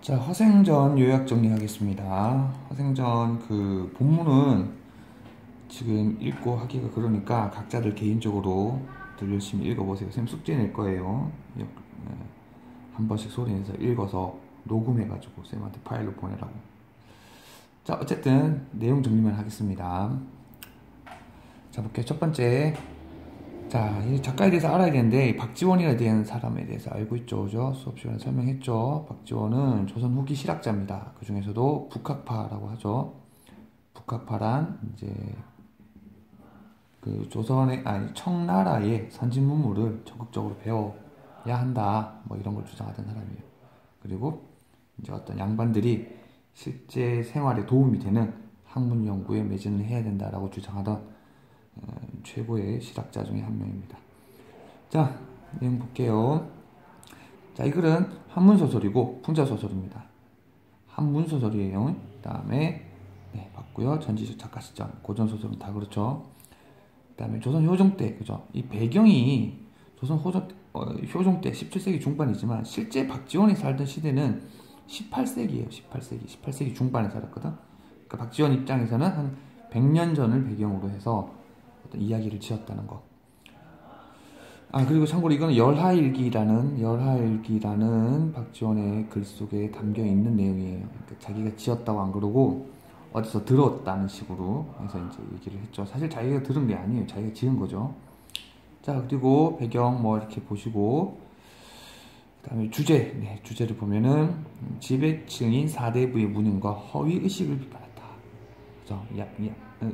자, 허생전 요약 정리하겠습니다. 허생전 그 본문은 지금 읽고 하기가 그러니까 각자들 개인적으로 들 열심히 읽어보세요. 쌤 숙제 낼 거예요. 한 번씩 소리내서 읽어서 녹음해가지고 쌤한테 파일로 보내라고. 자, 어쨌든 내용 정리만 하겠습니다. 자, 볼게요. 첫 번째. 자, 이 작가에 대해서 알아야 되는데, 박지원이라는 대한 사람에 대해서 알고 있죠, 그죠? 수업 시간에 설명했죠. 박지원은 조선 후기 실학자입니다. 그 중에서도 북학파라고 하죠. 북학파란 이제 그 조선의 아니 청나라의 선진 문물을 적극적으로 배워야 한다, 뭐 이런 걸 주장하던 사람이에요. 그리고 이제 어떤 양반들이 실제 생활에 도움이 되는 학문 연구에 매진을 해야 된다라고 주장하던 최고의 실학자 중에 한 명입니다. 자, 내용 볼게요. 자, 이 글은 한문소설이고 풍자소설입니다. 한문소설이에요. 그 다음에 봤고요. 전지적 작가 시점, 고전소설은 다 그렇죠. 그 다음에 조선 효종 때, 그죠? 이 배경이 조선 효종 때 17세기 중반이지만 실제 박지원이 살던 시대는 18세기예요. 18세기 중반에 살았거든. 그러니까 박지원 입장에서는 한 100년 전을 배경으로 해서 어떤 이야기를 지었다는 거. 아, 그리고 참고로 이거는 열하일기라는 박지원의 글 속에 담겨 있는 내용이에요. 그러니까 자기가 지었다고 안 그러고 어디서 들었다는 식으로 해서 이제 얘기를 했죠. 사실 자기가 들은 게 아니에요. 자기가 지은 거죠. 자, 그리고 배경 뭐 이렇게 보시고, 그 다음에 주제를 보면은 지배층인 사대부의 무능과 허위의식을 비판했다. 그죠?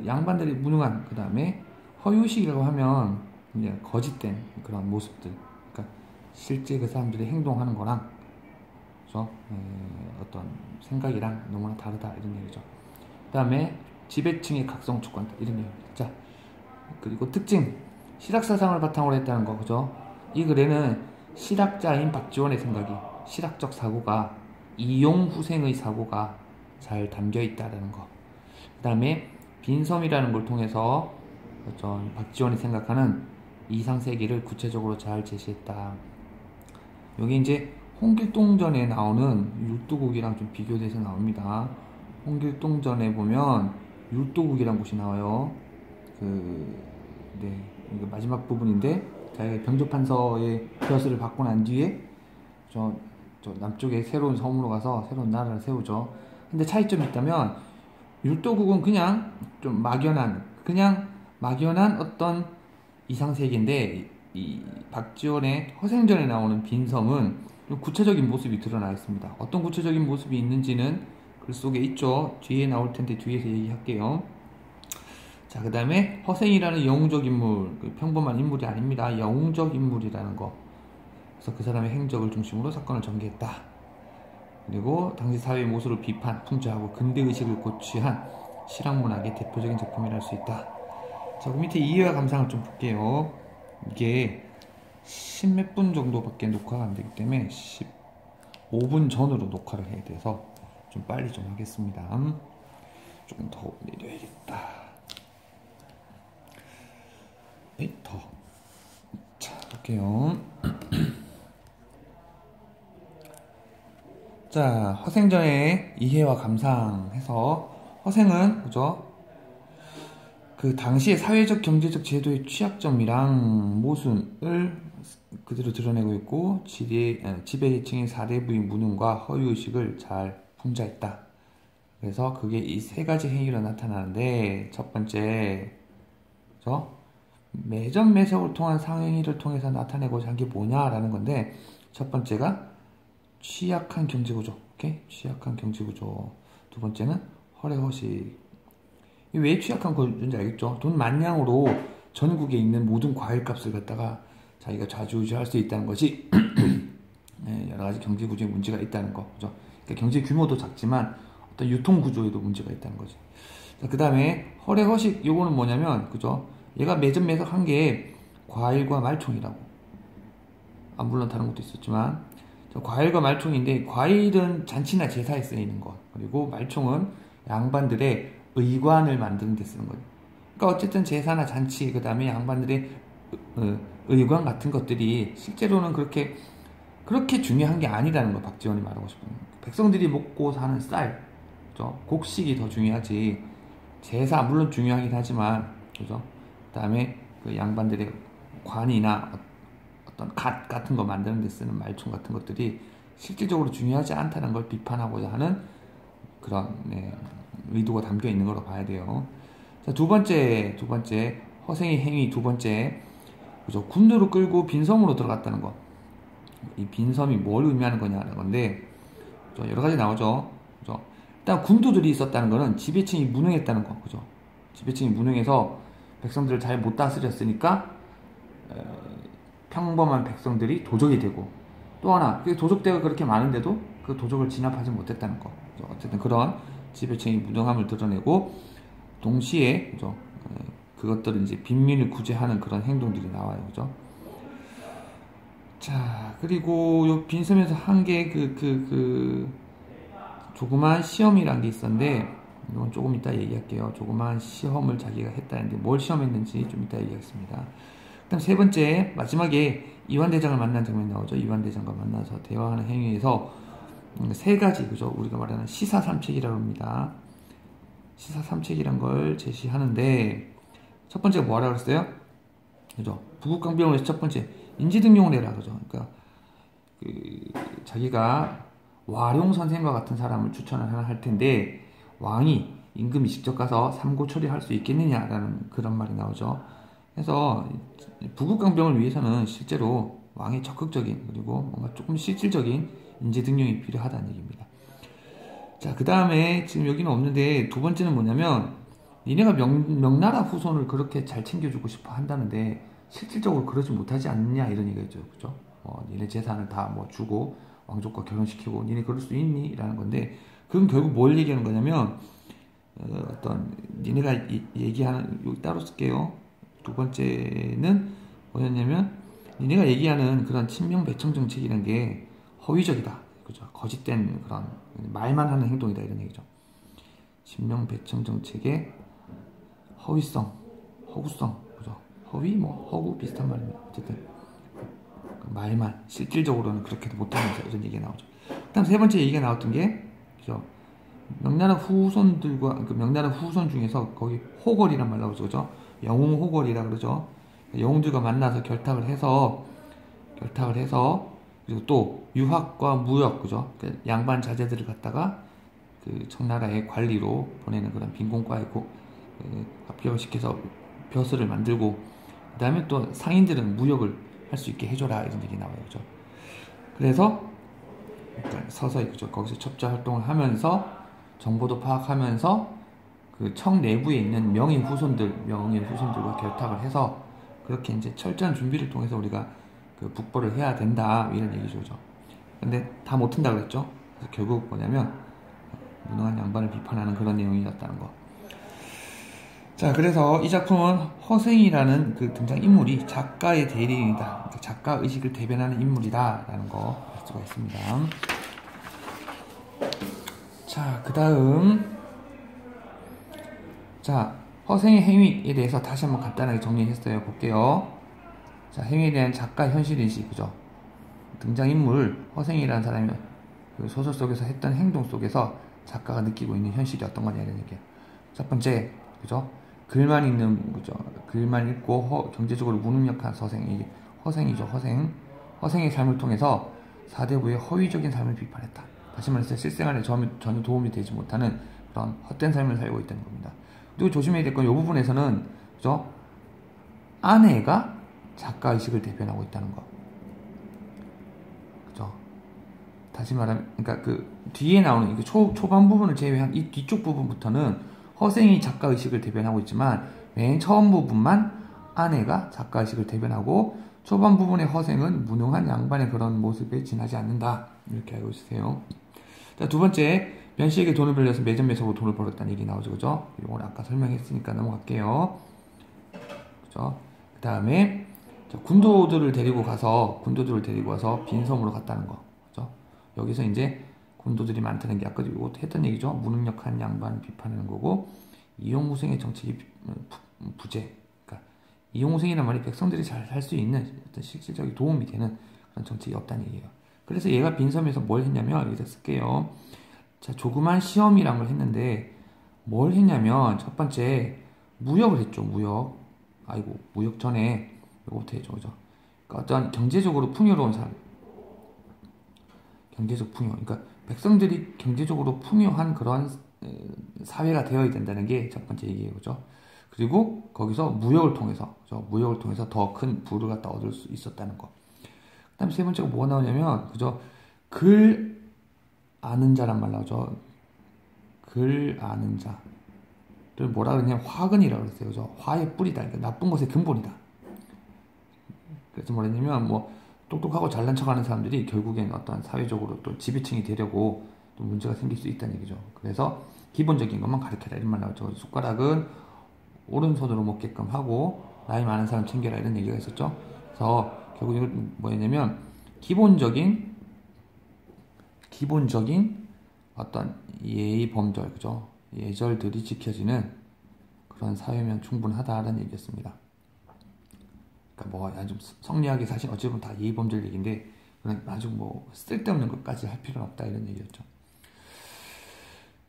양반들이 무능한, 그 다음에 허위의식이라고 하면 이제 거짓된 그런 모습들, 그러니까 실제 그 사람들이 행동하는 거랑, 그죠? 어떤 생각이랑 너무나 다르다, 이런 얘기죠. 그 다음에 지배층의 각성 촉구한다, 이런 얘기입니다. 자, 그리고 특징, 실학사상을 바탕으로 했다는 거, 그죠? 이 글에는 실학자인 박지원의 생각이, 실학적 사고가, 이용후생의 사고가 잘 담겨 있다는 거. 그 다음에 빈섬이라는 걸 통해서 박지원이 생각하는 이상세계를 구체적으로 잘 제시했다. 여기 이제 홍길동전에 나오는 율도국이랑 좀 비교돼서 나옵니다. 홍길동전에 보면 율도국이란 곳이 나와요. 이거 마지막 부분인데, 자기가 병조판서의 벼슬을 받고 난 뒤에 저 남쪽에 새로운 섬으로 가서 새로운 나라를 세우죠. 근데 차이점이 있다면, 율도국은 그냥 좀 막연한 어떤 이상세계인데, 이 박지원의 허생전에 나오는 빈섬은 좀 구체적인 모습이 드러나 있습니다. 어떤 구체적인 모습이 있는지는 글 속에 있죠. 뒤에 나올 텐데 뒤에서 얘기할게요. 자, 그 다음에 허생이라는 영웅적 인물, 평범한 인물이 아닙니다. 영웅적 인물이라는 거. 그래서 그 사람의 행적을 중심으로 사건을 전개했다. 그리고 당시 사회의 모습을 비판, 풍자하고 근대의식을 고취한 실학문학의 대표적인 작품이라 할 수 있다. 자, 그 밑에 이해와 감상을 좀 볼게요. 이게 10몇 분 정도밖에 녹화가 안 되기 때문에 15분 전으로 녹화를 해야 돼서 좀 빨리 좀 하겠습니다. 조금 더 내려야겠다. 더. 자, 볼게요. 자, 허생전의 이해와 감상해서, 허생은 그죠? 그 당시의 사회적 경제적 제도의 취약점이랑 모순을 그대로 드러내고 있고, 지배계층의 사대부의 무능과 허위의식을 잘 풍자했다. 그래서 그게 이 세 가지 행위로 나타나는데, 첫 번째, 그죠? 매점 매석을 통한 상행위를 통해서 나타내고자 한 게 뭐냐라는 건데, 첫 번째가 취약한 경제구조, 오케이? 취약한 경제구조. 두 번째는 허례허식. 왜 취약한 건지 알겠죠? 돈 만냥으로 전국에 있는 모든 과일값을 갖다가 자기가 좌지우지할 수 있다는 것이 여러 가지 경제 구조에 문제가 있다는 거, 그죠? 그러니까 경제 규모도 작지만 어떤 유통 구조에도 문제가 있다는 거지. 자, 그 다음에 허례허식, 요거는 뭐냐면, 그죠? 얘가 매점 매석한 게 과일과 말총이라고. 아, 물론 다른 것도 있었지만, 과일과 말총인데, 과일은 잔치나 제사에 쓰이는 것, 그리고 말총은 양반들의 의관을 만드는 데 쓰는 거죠. 그러니까 어쨌든 제사나 잔치, 그 다음에 양반들의 의관 같은 것들이 실제로는 그렇게 그렇게 중요한 게 아니라는 거 박지원이 말하고 싶은 거예요. 백성들이 먹고 사는 쌀, 그죠? 곡식이 더 중요하지. 제사 물론 중요하긴 하지만, 그죠? 그다음에 그 양반들의 관이나 어떤 갓 같은 거 만드는 데 쓰는 말총 같은 것들이 실질적으로 중요하지 않다는 걸 비판하고자 하는 그런 의도가 담겨 있는 거로 봐야 돼요. 자, 두 번째 허생의 행위 두 번째, 그죠? 군도를 끌고 빈섬으로 들어갔다는 거. 이 빈섬이 뭘 의미하는 거냐는 건데, 그죠? 여러 가지 나오죠. 그죠? 일단 군도들이 있었다는 거는 지배층이 무능했다는 거, 그죠? 지배층이 무능해서 백성들을 잘 못 다스렸으니까 평범한 백성들이 도적이 되고, 또 하나 그 도적대가 그렇게 많은데도 그 도적을 진압하지 못했다는 거. 그죠? 어쨌든 그런 지배층의 무능함을 드러내고, 동시에 그죠? 그것들은 이제 빈민을 구제하는 그런 행동들이 나와요, 그죠? 자, 그리고 요 빈섬에서 한 게 조그만 시험이란 게 있었는데, 이건 조금 이따 얘기할게요. 조그만 시험을 자기가 했다는데 뭘 시험했는지 좀 이따 얘기하겠습니다. 그다음 세 번째, 마지막에 이완대장을 만난 장면이 나오죠. 이완대장과 만나서 대화하는 행위에서 세 가지, 그죠? 우리가 말하는 시사삼책이라고 합니다. 시사삼책이란 걸 제시하는데, 첫 번째가 뭐라 그랬어요? 그죠? 부국강병원에서 첫 번째, 인지등용을 해라, 그죠? 그러니까 자기가 와룡 선생과 같은 사람을 추천을 할 텐데, 왕이 임금이 직접 가서 삼고 처리할 수 있겠느냐라는 그런 말이 나오죠. 그래서 부국강병을 위해서는 실제로 왕의 적극적인, 그리고 뭔가 조금 실질적인 인지등용이 필요하다는 얘기입니다. 자, 그 다음에 지금 여기는 없는데, 두 번째는 뭐냐면, 니네가 명나라 후손을 그렇게 잘 챙겨주고 싶어 한다는데 실질적으로 그러지 못하지 않느냐, 이런 얘기죠, 그죠? 니네 재산을 다 뭐 주고 왕족과 결혼시키고 니네 그럴 수 있니? 라는 건데, 그건 결국 뭘 얘기하는 거냐면, 어떤 니네가 얘기하는, 여기 따로 쓸게요. 두 번째는 뭐였냐면, 니네가 얘기하는 그런 친명배청 정책이라는 게 허위적이다, 그죠? 거짓된 그런 말만 하는 행동이다, 이런 얘기죠. 친명배청 정책의 허위성, 허구성, 그죠? 허위, 뭐 허구 비슷한 말입니다. 어쨌든 말만, 실질적으로는 그렇게 못하는 이런 얘기가 나오죠. 그다음 세 번째 얘기가 나왔던 게, 그죠? 명나라 후손들과, 그 명나라 후손 중에서 거기 호걸이란 말 나오죠, 그죠? 영웅 호걸이라 그러죠. 영웅들과 만나서 결탁을 해서 그리고 또 유학과 무역, 그죠? 그 양반 자제들을 갖다가 그 청나라의 관리로 보내는 그런 빈곤과에 합격을 시켜서 벼슬을 만들고, 그 다음에 또 상인들은 무역을 할 수 있게 해줘라, 이런 얘기 나와요, 그죠? 그래서 서서히, 그죠? 거기서 첩자 활동을 하면서 정보도 파악하면서 그 청 내부에 있는 명인 후손들과 결탁을 해서 그렇게 이제 철저한 준비를 통해서 우리가 그 북벌을 해야 된다, 이런 얘기죠, 그죠? 근데 다 못한다 그랬죠? 그래서 결국 뭐냐면 무능한 양반을 비판하는 그런 내용이었다는 거. 자, 그래서 이 작품은 허생이라는 그 등장인물이 작가의 대리인이다, 작가 의식을 대변하는 인물이다 라는 거 알 수가 있습니다. 자, 그 다음, 자, 허생의 행위에 대해서 다시 한번 간단하게 정리했어요. 볼게요. 자, 행위에 대한 작가 현실인식, 그죠? 등장인물 허생이라는 사람이 그 소설 속에서 했던 행동 속에서 작가가 느끼고 있는 현실이 어떤 거냐, 이런 얘기예요. 첫 번째, 그죠? 글만 읽는, 그죠? 글만 읽고 경제적으로 무능력한 서생이 허생이죠, 허생. 허생의 삶을 통해서 사대부의 허위적인 삶을 비판했다. 다시 말해서 실생활에 전혀 도움이 되지 못하는 그런 헛된 삶을 살고 있다는 겁니다. 그리고 조심해야 될 건 이 부분에서는, 그죠? 아내가 작가의식을 대변하고 있다는 거. 그죠? 다시 말하면, 그러니까 그 뒤에 나오는 그 초반 부분을 제외한 이 뒤쪽 부분부터는 허생이 작가의식을 대변하고 있지만, 맨 처음 부분만 아내가 작가의식을 대변하고, 초반 부분의 허생은 무능한 양반의 그런 모습에 지나지 않는다, 이렇게 알고 있으세요. 자, 두 번째, 변씨에게 돈을 빌려서 매점 매석으로 돈을 벌었다는 얘기 나오죠, 그죠? 이건 아까 설명했으니까 넘어갈게요. 그죠? 그 다음에 군도들을 데리고 와서 빈섬으로 갔다는 거, 그죠? 여기서 이제 군도들이 많다는 게 아까 했던 얘기죠. 무능력한 양반을 비판하는 거고, 이용우생의 정책이 부재. 그러니까 이용우생이란 말이 백성들이 잘 살 수 있는 어떤 실질적인 도움이 되는 그런 정책이 없다는 얘기예요. 그래서 얘가 빈섬에서 뭘 했냐면, 여기다 쓸게요. 자, 조그만 시험이란 걸 했는데, 뭘 했냐면, 첫 번째, 무역을 했죠, 무역. 아이고, 무역 전에, 요거부터 해줘, 그죠? 그러니까 어떤 경제적으로 풍요로운 사람. 경제적 풍요. 그러니까, 백성들이 경제적으로 풍요한 그런 사회가 되어야 된다는 게 첫 번째 얘기예요, 그죠? 그리고 거기서 무역을 통해서, 그죠? 무역을 통해서 더 큰 부를 갖다 얻을 수 있었다는 거. 그 다음에 세 번째가 뭐가 나오냐면, 그죠? 글 아는 자란 말 나오죠. 글 아는 자를 뭐라 그러냐면 화근이라고 그랬어요. 그죠? 화의 뿌리다. 그러니까 나쁜 것의 근본이다. 그래서 뭐랬냐면 뭐 똑똑하고 잘난 척하는 사람들이 결국엔 어떤 사회적으로 또 지배층이 되려고 또 문제가 생길 수 있다는 얘기죠. 그래서 기본적인 것만 가르쳐라 이런 말 나오죠. 숟가락은 오른손으로 먹게끔 하고 나이 많은 사람 챙겨라 이런 얘기가 있었죠. 그래서 결국 이건 뭐였냐면 기본적인 어떤 예의 범절, 그죠? 예절들이 지켜지는 그런 사회면 충분하다는 얘기였습니다. 그러니까 뭐 아주 성리하게 사실 어찌 보면 다 예의 범절 얘기인데 그런 아주 뭐 쓸데없는 것까지 할 필요는 없다 이런 얘기였죠.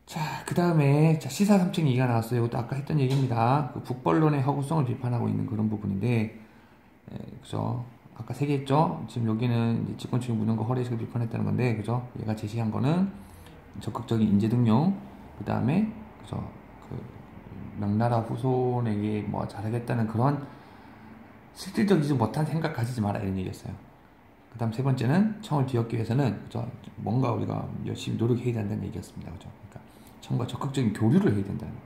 자, 그 다음에 시사 삼층 얘기가 나왔어요. 이것도 아까 했던 얘기입니다. 그 북벌론의 허구성을 비판하고 있는 그런 부분인데, 그죠? 아까 세 개 했죠? 지금 여기는 집권층이 묻는 거 허례식을 비판했다는 건데, 그죠? 얘가 제시한 거는 적극적인 인재 등용, 그 다음에, 그죠? 그, 명나라 후손에게 뭐 잘하겠다는 그런 실질적이지 못한 생각 가지지 마라, 이런 얘기였어요. 그 다음 세 번째는 청을 뒤엎기 위해서는, 그죠? 뭔가 우리가 열심히 노력해야 된다는 얘기였습니다. 그죠? 그러니까 청과 적극적인 교류를 해야 된다는 거.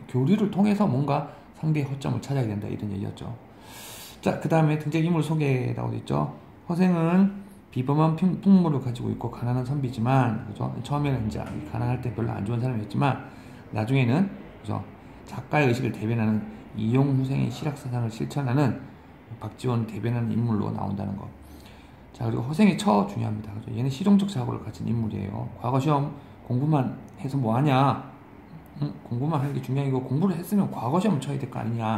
교류를 통해서 뭔가 상대의 허점을 찾아야 된다, 이런 얘기였죠. 자, 그 다음에 등장인물 소개라고 있죠. 허생은 비범한 풍물을 가지고 있고 가난한 선비지만, 그죠? 처음에는 이제 가난할 때 별로 안 좋은 사람이었지만 나중에는, 그죠? 작가의 의식을 대변하는 이용후생의 실학사상을 실천하는 박지원을 대변하는 인물로 나온다는 거. 자, 그리고 허생의 처 중요합니다. 그죠? 얘는 실용적 사고를 가진 인물이에요. 과거 시험 공부만 해서 뭐하냐? 공부만 하는 게 중요하고 공부를 했으면 과거 시험 쳐야 될 거 아니냐?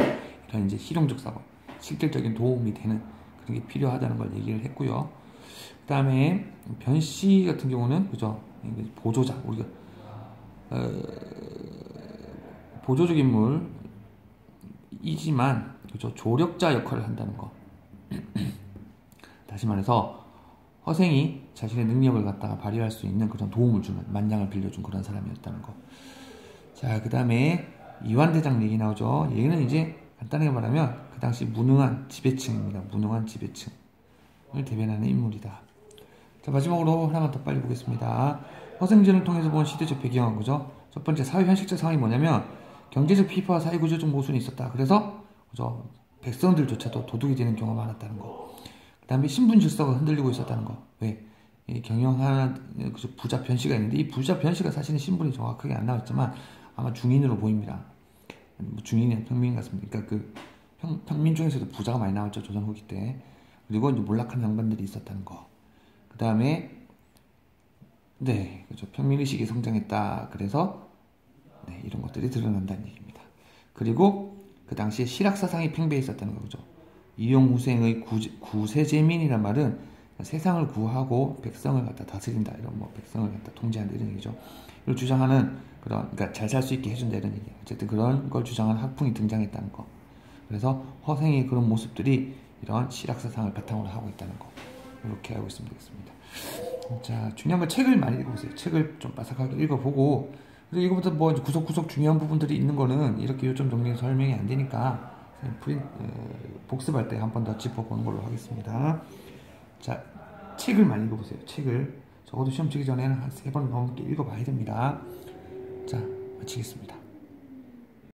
이런 이제 실용적 사고. 실질적인 도움이 되는 그런 게 필요하다는 걸 얘기를 했고요. 그 다음에 변씨 같은 경우는, 그죠? 보조자, 우리가 보조적 인물이지만, 그죠? 조력자 역할을 한다는 거. 다시 말해서 허생이 자신의 능력을 갖다가 발휘할 수 있는 그런 도움을 주는, 만장을 빌려준 그런 사람이었다는 거. 자, 그 다음에 이완대장 얘기 나오죠. 얘는 이제 간단하게 말하면 그 당시 무능한 지배층입니다. 무능한 지배층을 대변하는 인물이다. 자, 마지막으로 하나만 더 빨리 보겠습니다. 허생전을 통해서 본 시대적 배경은, 그죠? 첫 번째 사회 현실적 상황이 뭐냐면 경제적 피폐와 사회 구조적 모순이 있었다. 그래서, 그죠? 백성들조차도 도둑이 되는 경우가 많았다는 거. 그 다음에 신분 질서가 흔들리고 있었다는 거. 왜? 경영하는 부자 변씨가 있는데 이 부자 변씨가 사실은 신분이 정확하게 안 나왔지만 아마 중인으로 보입니다. 중인은 평민 같습니다. 그러니까 그 평민 중에서도 부자가 많이 나왔죠, 조선 후기 때. 그리고 이제 몰락한 양반들이 있었다는 거. 그 다음에 네, 그렇죠. 평민의식이 성장했다. 그래서 네, 이런 것들이 드러난다는 얘기입니다. 그리고 그 당시에 실학사상이 팽배해 있었다는 거죠. 이용후생의 구세제민이란 말은 세상을 구하고 백성을 갖다 다스린다, 이런 뭐 백성을 갖다 통제한다 이런 얘기죠. 이걸 주장하는 그런, 그러니까 잘 살 수 있게 해준다 이런 얘기. 어쨌든 그런 걸 주장하는 학풍이 등장했다는 거. 그래서 허생의 그런 모습들이 이런 실학사상을 바탕으로 하고 있다는 거. 이렇게 알고 있으면 되겠습니다. 자, 중요한 건 책을 많이 읽어보세요. 책을 좀 바삭하게 읽어보고, 그리고 이거부터 뭐 구석구석 중요한 부분들이 있는 거는 이렇게 요점 정리해서 설명이 안 되니까 복습할 때 한 번 더 짚어보는 걸로 하겠습니다. 자, 책을 많이 읽어보세요. 책을 적어도 시험 치기 전에는 한 3번 넘게 읽어봐야 됩니다. 자, 마치겠습니다.